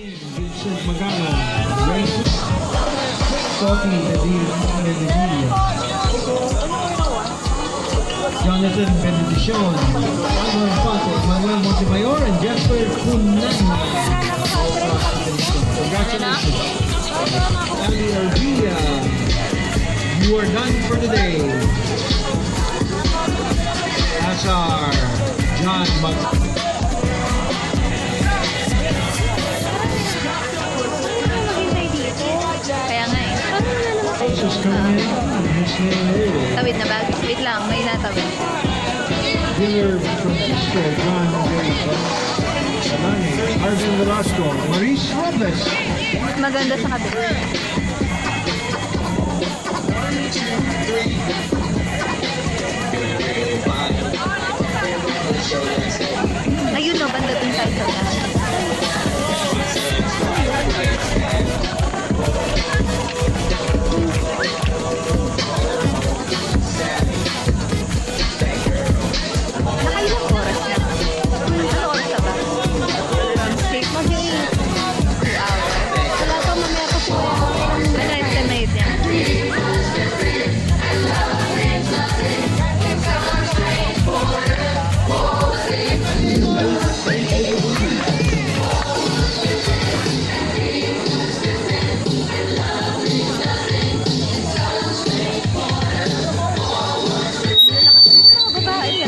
Vincent Magano, Ray Scotty Medellin, Jonathan Benedicion, Alvaro Infante, Manuel Montemayor, and Jesper Cunana. Congratulations. Andy Arvilla, you are done for today. Asar, John Kaya nga eh. Tawid na ba? Wait lang, may natawid. Dinner from Cusco, John Arvin Velasco, Maurice Robles. Mas maganda sa kabila. Ayun no, banda dun sa ito na. Nakailang oras na? Ano oras na ba? Mag-2 hours. Wala pa mamaya pa po. Ano estimate niya?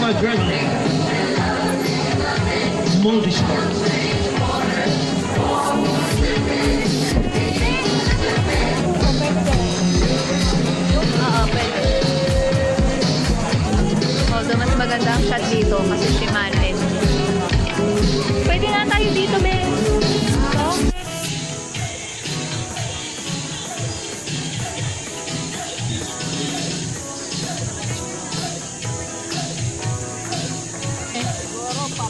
Madrid, Multisport. Oo, pwede. Although mas maganda ang shot dito kasi si Manuel. Pwede nga tayo dito, Ben. No?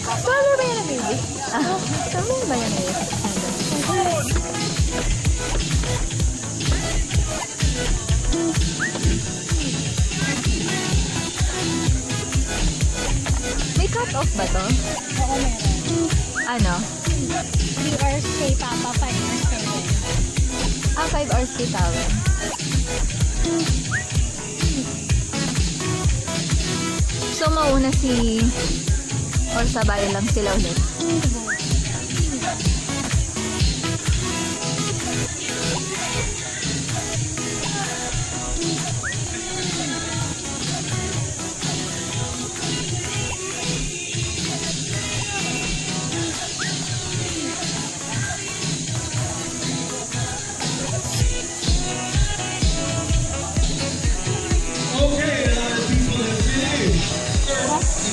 Tama ba yan, baby? Tama ba yan, baby? May cut-off ba to? Oo, meron. Ano? 3 hours kay Papa, 5 hours kay Mama. 5 hours kay Tawen. So, mauna si... or sabay lang sila ulit.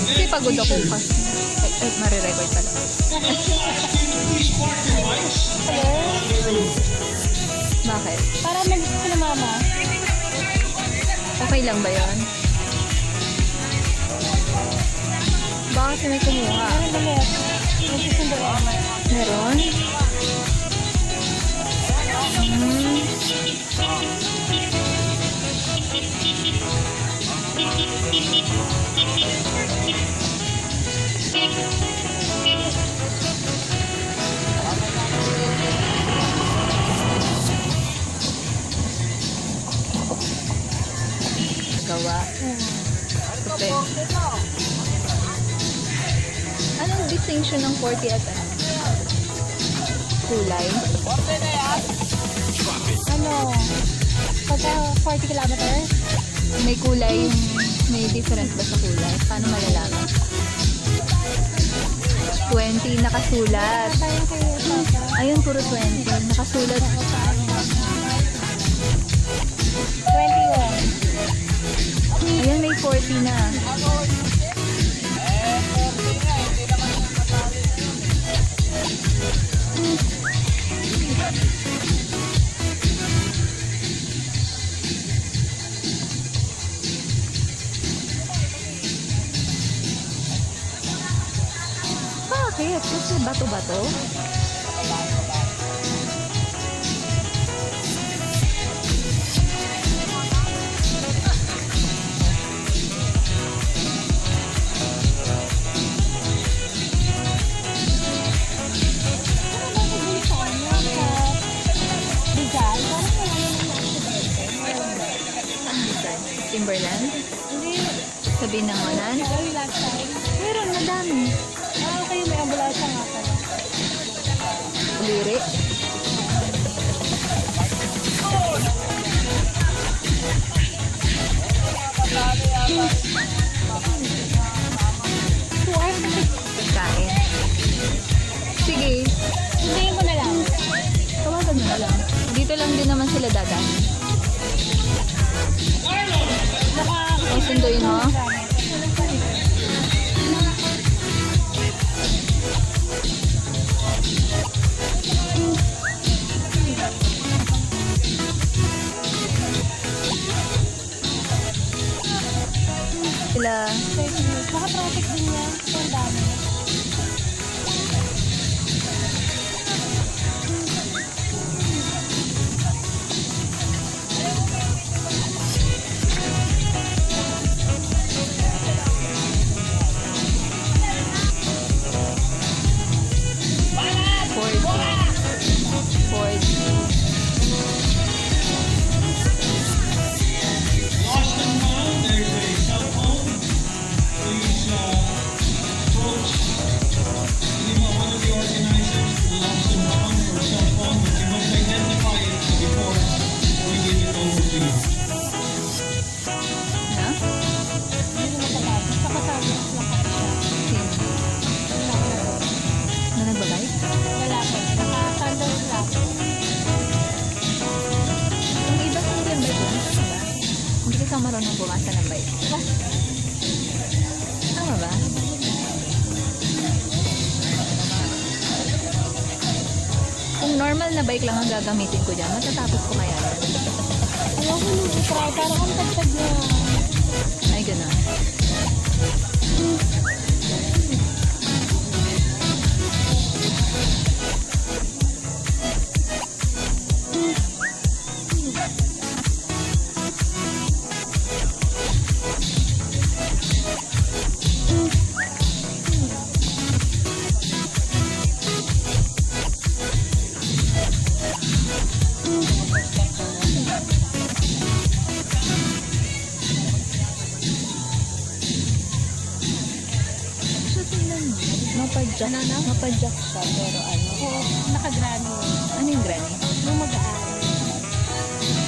Kasi pagod ako kasi. Ay, marirecord pala. Bakit? Para mag-gusto ko na Mama. Okay lang ba yun? Baka kasi may kumuha. Meron ba meron? Nagsusundo ako. Meron? Gawa. Okay. Anong distinction ng 40 at ano? Kulay? Ano? Pagka 40 kilometers? May kulay, may difference ba sa kulay? Paano malalaman? 20 nakasulat. Parang kay Papa. Ayun, puro 20. Nakasulat. Ako sa ano. 21. Ayan, may 40 na. Bakit? Kasi bato-bato? Timberland? Hindi. Sa Binangonan? Ay, last time. Meron, madami. Okay, may ambulansya nga pala. Liri. Kain. Sige. Hintayin ko na lang. Tawagan mo na lang. Dito lang din naman sila dadaan. Ay, sunduin mo? Sila. Baka traffic din yan. Ang dami. Ford. Lost and found, there's a cell phone. Please approach one of the organizers for the lost and found for a cell phone, but you must identify it before we give it over to you. Na? Hindi naman talaga. Sa kasama ng lahat siya. Sino? Na nagbabike? Lalaki. Naka-sandals lang. Yung iba sa yung bike lang, tama ba? Hindi kasi ako marunong bumasa ng bike. Tama ba? Kung normal na bike lang ang gagamitin ko dyan, matatapos ko kaya yan. Ayoko nung i-try. Parang ang tagtag niya. Ay, gano'n. So, tingnan mo. Mapadyak. Mapadyak siya, pero ano? Oo, nakagrano. Ano yung granny? Nung mag-aaral.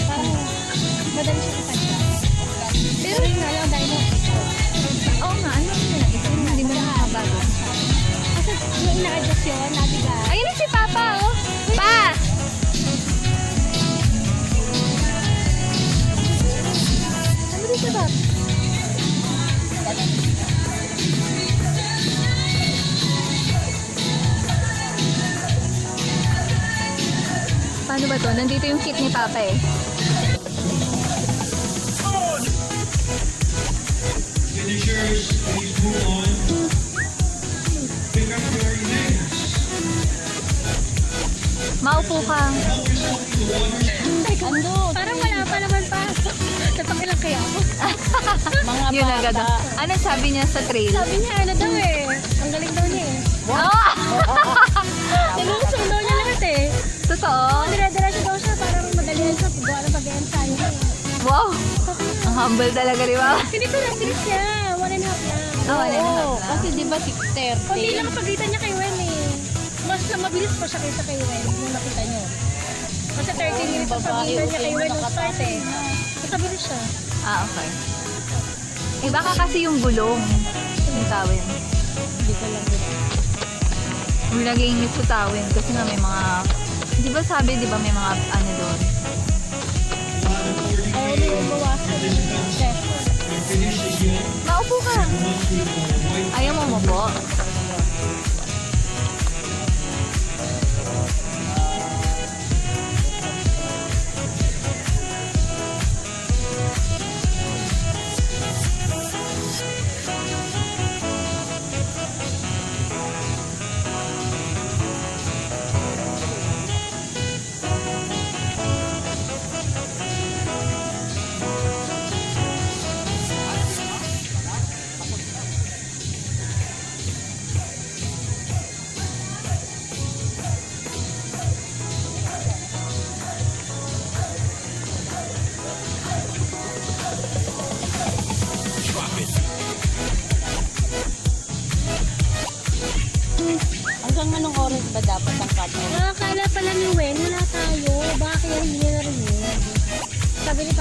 Parang madali siya kapagka. Pero yun nga lang dahil Oo nga, ano yun na ito? Hindi mo nakabago. kasi nung ina-adjust yun, nabigat. Ayun na si Papa, oh! Pa! Ano rin siya ba? Paano ba to? Nandito yung kit ni Papa eh. Finishers, please move on. Pick up your names. Maupo ka. Help yourself to the water. Ando, parang wala pa naman pa. Napakilang kaya ako. Mga Yun agad. Ano sabi niya sa trail? Sabi niya, ano daw eh. Ang galing daw niya eh. Oh! Tinusong daw niya lahat eh. Totoo? Dire-diretso daw siya, parang madali lang siya. Pagawa ng pag-ensayo niya. Wow! Ang humble talaga, di ba? Ganito lang, bilis niya. 1.5 lang. Oh, wala na lang. Kasi di ba 6:30? Kundi lang ang pagitan niya kay Wen eh. Mas mabilis pa siya kaysa kay Wen. Yung nakita niyo. Kasi 30 minutes ang pagitan niya kay Wen nung start eh. Mas mabilis siya. Ah, okay. Eh, baka kasi yung gulong. Yung tawin. Hindi ko lang din. Yung nag-iinit sa tawin. Kasi nga may mga... Di ba sabi, di ba may mga ano doon? Ayaw niyo yung bawasan yung pressure. Finish this unit. Maupo ka. Once we wipe Ayaw mo mo po.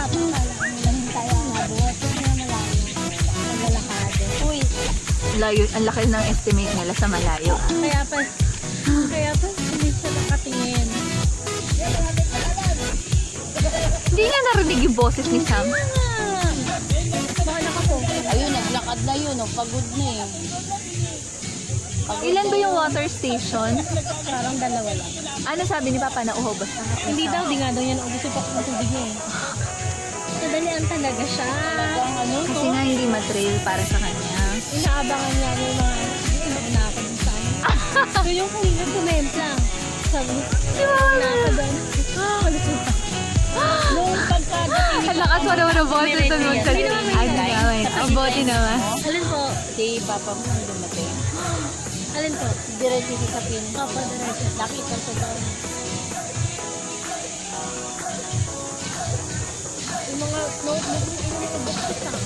Papa, kala ko lang tayo ang abot. Kasi na malayo. Maglalakad. Uy, Layo, ang laki ng estimate nila sa malayo. kaya pa, hindi siya nakatingin. Hindi niya narinig yung boses ni Sam. Baka nakapokus. Ayun, naglakad na yun. Oh. Pagod na eh. Ilan ba yung water station? Parang dalawa lang. Ano sabi ni Papa na uhobos na? Hindi daw, di nga daw yan ubus yung pakong tubig niya eh. Nadalian talaga siya. Ano Kasi nga hindi matrail para sa kanya. Inaabangan niya yung mga na ako dun sa ano. So yung kanina tumemplang. Sabi niya, na ako doon. Nung pagkadating Ang lakas mo naman ng boses doon magsalita. Ay, naman. Ang bote naman. Alin po? si Papa mo nung dumating. Alin po? Diretso sa pin. Papa, diretso. Nakita ko daw. Yung mga notebook yung notebook sa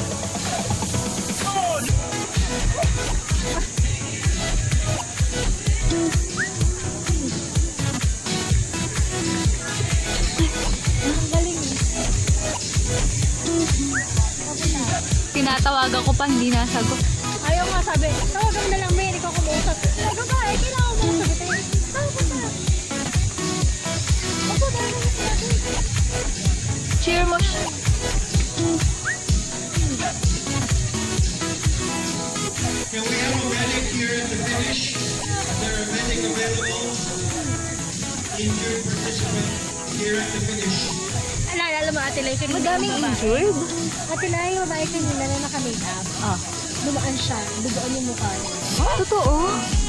Tinatawagan ko pa, hindi nasagot. ayaw nga sabi, tawagan mo na lang, Mary, ikaw kumuusap. Ay, babae, kailangan mo sagutin. Saan po na? Opo, dahil na natin. Cheer mo siya. Can we have a medic here at the finish? Is there a medic available? Injured participant here at the finish. Alala mo, Ate Lai, kanina Madaming yung babae. injured. Ate Lai, yung babae kanina na naka-makeup. Ah. Dumaan siya, dugoan yung mukha niya. Totoo?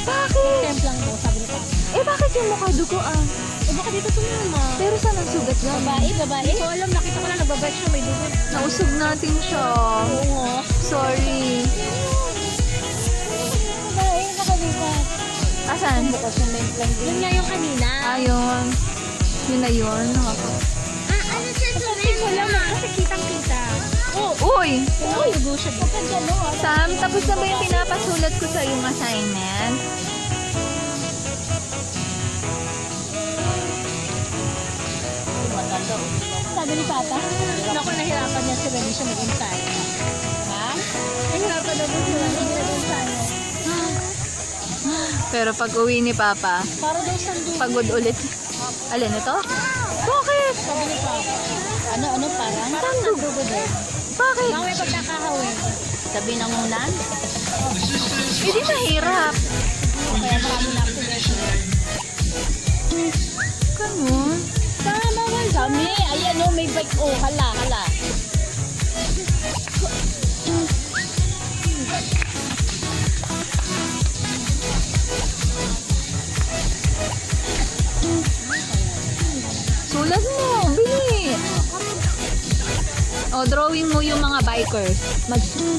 Bakit? Templang mo, sabi ni Papa. Eh, bakit yung mukha duguan? Eh, baka dito tumama. Pero saan ang sugat yan? Babae? Hindi ko alam, nakita ko lang nagbabike siya, may dugo. Nausog natin siya. Oo nga. Sorry. Babae, nakalipat. Asan? Bukas yung main Yun nga yung kanina. Ayun. Yun na yun. Ano siya tumama? Ko lang, kasi kitang-kita. Uy! Uy, dugo siya dito. Sam, tapos na ba yung pinapasulat ko sa yung assignment? Sabi ni Papa, naku, nahirapan niya si Remy siya mag-ensayo. Ha? Nahirapan na po siya mag-ensayo. Pero pag uwi ni Papa, Para daw siyang dugo. pagod ulit. Alin ito? Bakit? Sabi ni Papa. Ano parang? Parang dugo din. Bakit? Baka may pagkakahawin. Sabi ng unan? Hindi mahirap. Kaya marami na activation. Ganun. Tama ba? Kami, ayan o, may bike. Oh, hala. Sulat mo, bili. O, drawing mo yung mga bikers.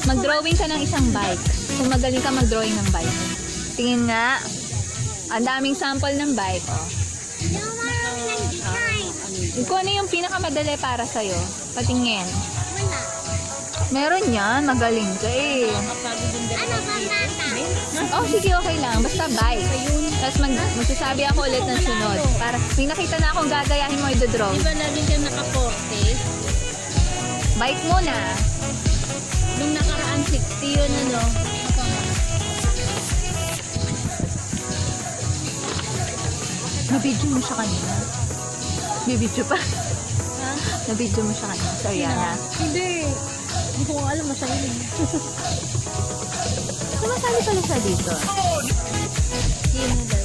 Mag-drawing ka ng isang bike. Kung magaling ka mag-drawing ng bike. Tingin nga. Ang daming sample ng bike. O. Kung ano yung pinakamadali para sa'yo. Patingin. Meron yan. Magaling ka eh. Nakapagod yung dalawa. Oh, sige, okay lang. Basta bike. Tapos magsasabi ako ulit ng sunod. Para may nakita na akong gagayahin mo i-draw. Di ba lagi kang naka-40? Bike muna. Nung nakaraan 60 yun ano. Nabidyo mo siya kanina. Bibidyo pa. Ha? Nabidyo mo siya kanina. Sorry, Yana. Hindi. Hindi ko alam na siya yun. Sumasali pala siya dito. Sino daw?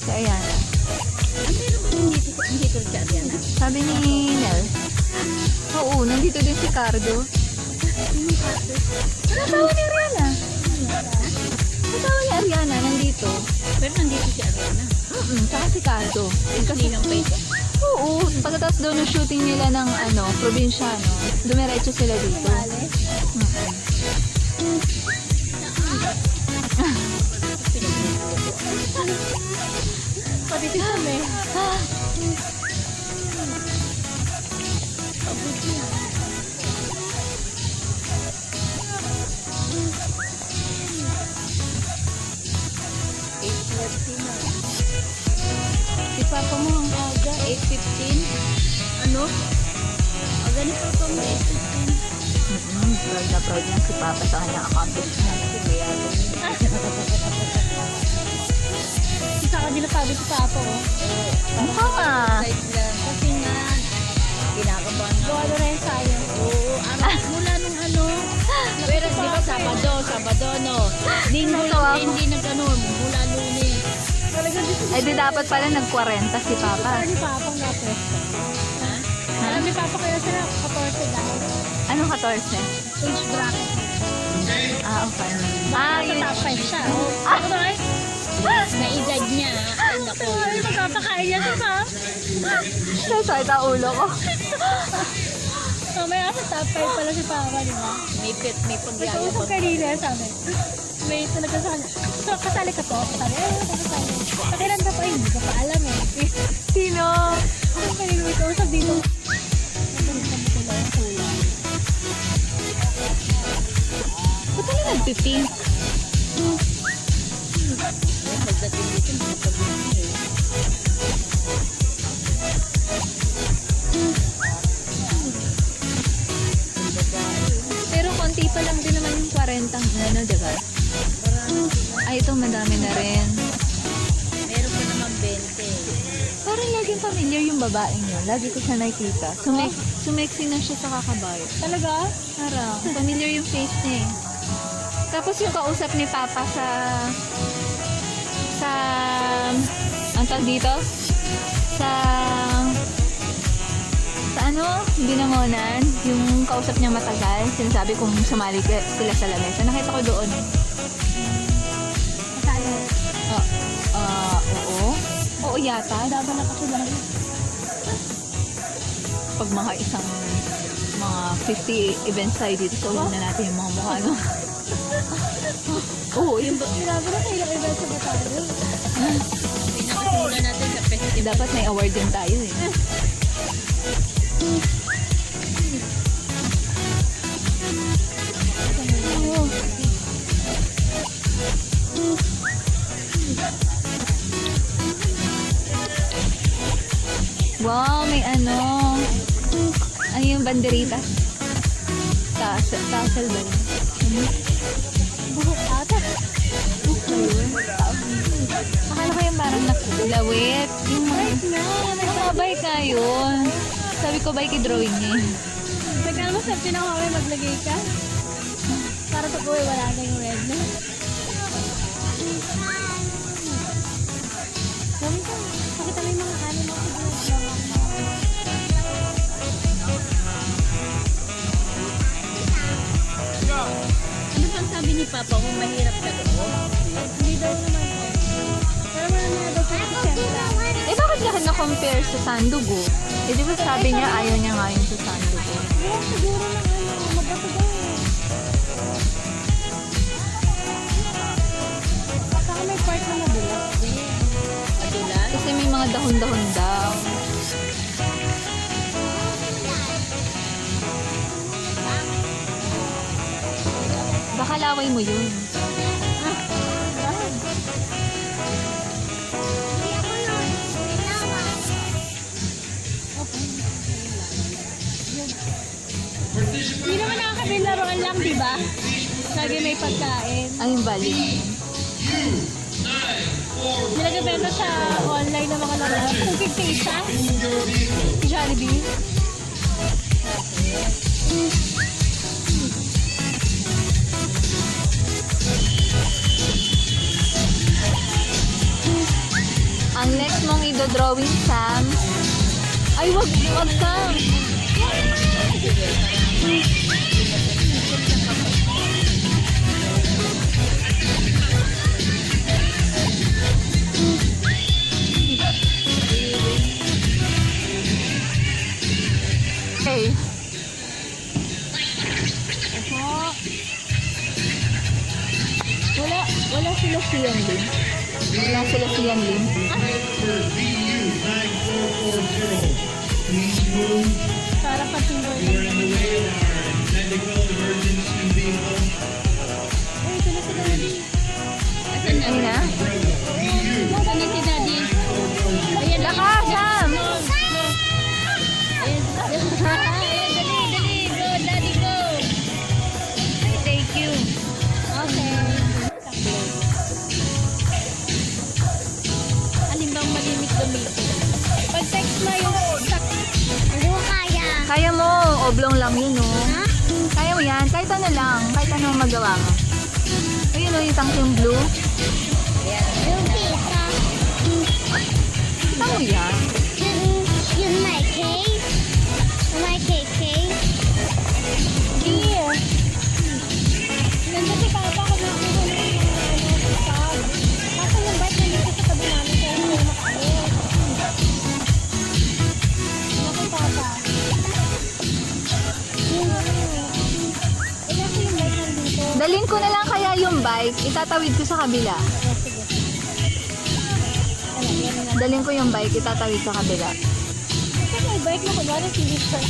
Si Ayana. Hindi ko siya yan. Sabi ni Nel. Oo, nandito din si Cardo. Natawa ni Ariana. Natawa ni Ariana, nandito. Pero nandito si Ariana. Tsaka si Cardo. Kasi ng face. Oo, pagkatapos daw ng shooting nila ng probinsyano, dumiretso sila dito. Pati si Sam eh. Si Papa mo ang aga, 8:15. Ano? Ganito pa mo. Proud na proud niya si Papa sa kanyang accomplishment. Kaya, Isa ka din nasabi sa Papa, oh. mukha nga. Side lang. Kasi nga, kinakabahan nga. Gawa na rin tayo. Oo, mula nung ano. Pero di ba Sabado, no? Linggo Natawa lang ko. hindi nag-ano, mula Lunes. Talagang dito Ay, di dapat pala nag-40 si Papa. Parang ni Papa nga pwesto. Ha? Alam ni Papa kaya sila 14 dahil Anong 14? age bracket. Ah, okay. Ah, Sa yun. top 5 siya. Oh. Ano ba? Na edad niya, ay nako. Ay, magpapakain niya si Papa. Nasakit ang ulo ko. Mamaya sa top 5 pala si Papa, di ba? May Nag-uusap pagyayabang. kanina, sabi. May talaga sa kanya. So, kasali ka to? Sabi, kasali. Pakilan ka pa, hindi ko pa alam eh. Sino? Ako kanina may kausap dito. Ba't ano nagpipink? Pagdating dito, magpapagdating eh. Pero konti pa lang din naman yung 40 ano, diba? Ay, ito madami na rin. Meron pa naman 20. Parang laging familiar yung babaeng yun. Lagi ko siya nakikita. Sumeksi na siya sa kakabayo. Talaga? Parang, familiar yung face niya eh. Tapos yung kausap ni Papa ang tawag dito? Sa ano, binangonan, yung kausap niya matagal, sinasabi kung sumali sila sa lamesa. Nakita ko doon. Kasali. Oo. Oo yata. Daban na kasi lang. Pag mga mga 50 events tayo dito, so huwag na natin yung mga mukha, no? Oo, yung Grabe na kayo iba sa Batangas. Pinakasimula natin sa festival. dapat may award din tayo eh. Wow, may ano. Ano yung banderita? Tassel ba yun? Buhok ata. Ayun. Akala ko yung parang nakulawit. Yung mga bike nga yun. Sabi ko bike drawing niya eh. Nagkala mo sa pinakaway maglagay ka? Para pag uwi wala na yung red na. Sabi ko, pakita mo yung mga animal ko. Ano pang sabi ni Papa kung mahirap ka doon? Hindi daw naman po. Pero wala na daw sa Siyempre. Eh bakit niya na-compare sa Sandugo? Eh di ba sabi niya ayaw niya nga yun sa Sandugo? Siguro siguro ng ano, magkakagaw eh. Saka may part na mabulas. Adulas? Kasi may mga dahon-dahon daw. Baka laway mo yun. Hindi naman nakakabing laruan lang, di ba? Lagi may pagkain. Ay, yung balik. Nilagabenta sa online ng mga laruan. Kung 50 isa, Jollibee. Ang next mong idodrawing, Sam. Ay, wag Sam. Okay. Wala sila Sian Lim. Wala sila Sian Lim. Parang patinggoy. Ay, ito na si Daddy. Asan na? Ayun na. Asan na si Daddy? Ayan na. Laka, Sam! Ayan, ayan, dali. oblong lang yun, oh. Ha? Kaya mo yan. Kahit ano lang. Kahit ano ang magawa mo. Ayun, oh, yung tangking blue. Yung pizza. Kita mo yan. Yung my cake. My cake. Dear. Nandiyan si Papa ako na ako ng pag. Kaso yung bike nandito sa tabi namin kaya hindi makaalis. Naku, Papa. Ilan ko yung bike nandito? Dalhin ko na lang kaya yung bike. Itatawid ko sa kabila. Sige. Ano, yan na. Dalhin ko yung bike. Itatawid sa kabila. Kasi may bike na kunwari, hindi siya.